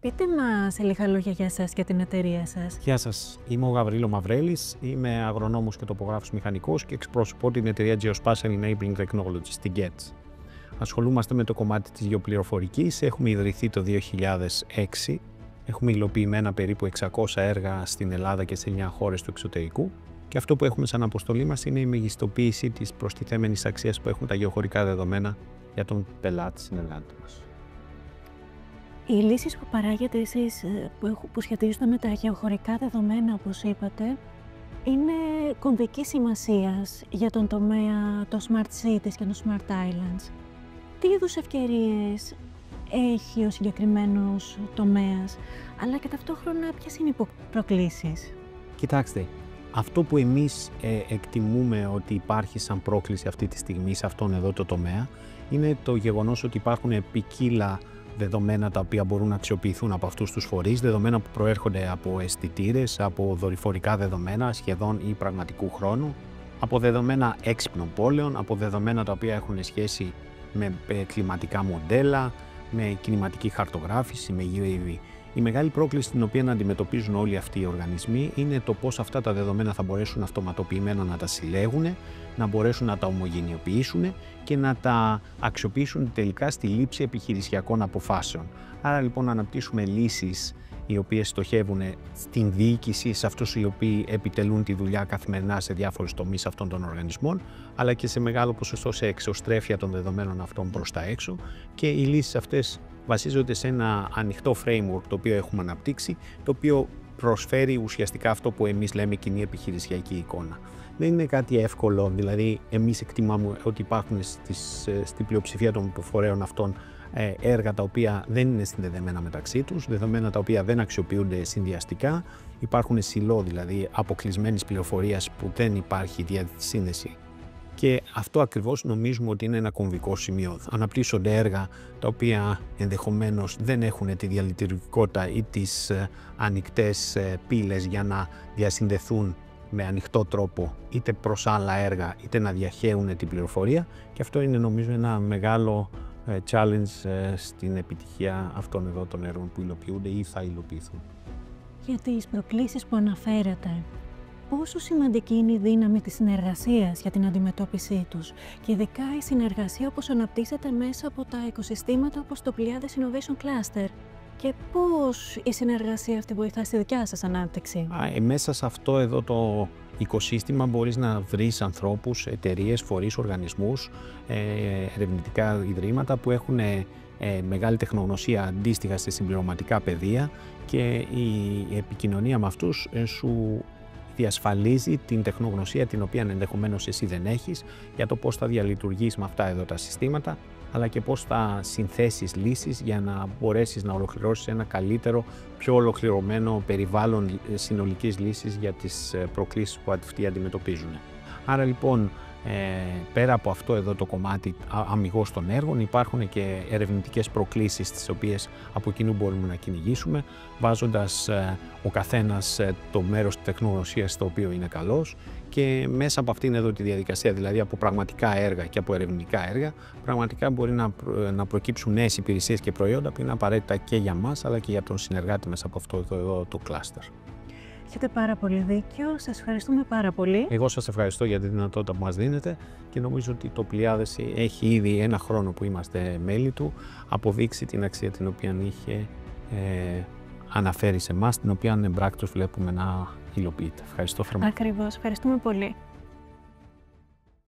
Πείτε μας λίγα λόγια για εσάς και την εταιρεία σας. Γεια σας, είμαι ο Γαβρίλο Μαυρέλης, είμαι αγρονόμος και τοπογράφος μηχανικός και εκπροσωπώ την εταιρεία Geospatial Enabling Technologies, την GETS. Ασχολούμαστε με το κομμάτι της γεωπληροφορικής, έχουμε ιδρυθεί το 2006, έχουμε υλοποιημένα περίπου 600 έργα στην Ελλάδα και σε 9 χώρες του εξωτερικού και αυτό που έχουμε σαν αποστολή μας είναι η μεγιστοποίηση της προστιθέμενης αξίας που έχουν τα γεωχωρικά δεδομένα για τον πελάτη συνεργάτη μας. Οι λύσεις που παράγετε εσείς που σχετίζονται με τα γεωχωρικά δεδομένα, όπως είπατε, είναι κομβικής σημασίας για τον τομέα των Smart Cities και των Smart Islands. Τι είδους ευκαιρίες έχει ο συγκεκριμένος τομέας, αλλά και ταυτόχρονα ποιες είναι οι προκλήσεις? Κοιτάξτε, αυτό που εμείς εκτιμούμε ότι υπάρχει σαν πρόκληση αυτή τη στιγμή σε αυτόν εδώ το τομέα είναι το γεγονός ότι υπάρχουν ποικίλα δεδομένα τα οποία μπορούν να αξιοποιηθούν από αυτούς τους φορείς, δεδομένα που προέρχονται από αισθητήρες, από δορυφορικά δεδομένα σχεδόν ή πραγματικού χρόνου, από δεδομένα έξυπνων πόλεων, από δεδομένα τα οποία έχουν σχέση με κλιματικά μοντέλα, με κινηματική χαρτογράφηση, με UAV. Η μεγάλη πρόκληση την οποία να αντιμετωπίζουν όλοι αυτοί οι οργανισμοί είναι το πώς αυτά τα δεδομένα θα μπορέσουν αυτοματοποιημένα να τα συλλέγουν, να μπορέσουν να τα ομογενειοποιήσουν και να τα αξιοποιήσουν τελικά στη λήψη επιχειρησιακών αποφάσεων. Άρα λοιπόν να αναπτύσσουμε λύσεις οι οποίες στοχεύουν στην διοίκηση, σε αυτούς οι οποίοι επιτελούν τη δουλειά καθημερινά σε διάφορους τομείς αυτών των οργανισμών, αλλά και σε μεγάλο ποσοστό σε εξωστρέφεια των δεδομένων αυτών προς τα έξω, και οι λύσεις αυτές βασίζονται σε ένα ανοιχτό framework το οποίο έχουμε αναπτύξει, το οποίο προσφέρει ουσιαστικά αυτό που εμείς λέμε κοινή επιχειρησιακή εικόνα. Δεν είναι κάτι εύκολο, δηλαδή εμείς εκτιμάμε ότι υπάρχουν στην πλειοψηφία των φορέων αυτών έργα τα οποία δεν είναι συνδεδεμένα μεταξύ τους, δεδομένα τα οποία δεν αξιοποιούνται συνδυαστικά, υπάρχουν σιλό δηλαδή αποκλεισμένης πληροφορίας που δεν υπάρχει διασύνδεση. Και αυτό ακριβώς νομίζουμε ότι είναι ένα κομβικό σημείο. Αναπτύσσονται έργα τα οποία ενδεχομένως δεν έχουν τη διαλειτουργικότητα ή τις ανοιχτές πύλες για να διασυνδεθούν με ανοιχτό τρόπο είτε προς άλλα έργα είτε να διαχέουν την πληροφορία, και αυτό είναι νομίζω ένα μεγάλο challenge στην επιτυχία αυτών εδώ των έργων που υλοποιούνται ή θα υλοποιηθούν. Για τις προκλήσεις που αναφέρατε, πόσο σημαντική είναι η δύναμη της συνεργασίας για την αντιμετώπιση τους, και ειδικά η συνεργασία όπως αναπτύσσεται μέσα από τα οικοσυστήματα όπως το Pleiades Innovation Cluster, και πώς η συνεργασία αυτή βοηθά στη δικιά σας ανάπτυξη? Μέσα σε αυτό εδώ το οικοσύστημα μπορείς να βρεις ανθρώπους, εταιρείες, φορείς, οργανισμούς, ερευνητικά ιδρύματα που έχουν μεγάλη τεχνογνωσία αντίστοιχα σε συμπληρωματικά πεδία, και η επικοινωνία με αυτούς σου διασφαλίζει την τεχνογνωσία την οποία ενδεχομένως εσύ δεν έχεις για το πώς θα διαλειτουργείς με αυτά εδώ τα συστήματα, αλλά και πώς θα συνθέσεις λύσεις για να μπορέσεις να ολοκληρώσεις ένα καλύτερο, πιο ολοκληρωμένο περιβάλλον συνολικής λύσης για τις προκλήσεις που αυτοί αντιμετωπίζουν. Άρα λοιπόν, πέρα από αυτό εδώ το κομμάτι αμιγώς των έργων, υπάρχουν και ερευνητικές προκλήσεις τις οποίες από κοινού μπορούμε να κυνηγήσουμε, βάζοντας ο καθένας το μέρος της τεχνογνωσίας στο οποίο είναι καλός, και μέσα από αυτήν εδώ τη διαδικασία, δηλαδή από πραγματικά έργα και από ερευνητικά έργα, πραγματικά μπορεί να προκύψουν νέες υπηρεσίες και προϊόντα που είναι απαραίτητα και για μας αλλά και για τον συνεργάτη μέσα από αυτό εδώ το κλάστερ. Έχετε πάρα πολύ δίκιο. Σας ευχαριστούμε πάρα πολύ. Εγώ σας ευχαριστώ για τη δυνατότητα που μας δίνετε, και νομίζω ότι το Pleiades έχει ήδη ένα χρόνο που είμαστε μέλη του αποδείξει την αξία την οποία είχε αναφέρει σε εμάς, την οποία εμπράκτως βλέπουμε να υλοποιείται. Ευχαριστώ θερμά. Ακριβώς. Ευχαριστούμε πολύ.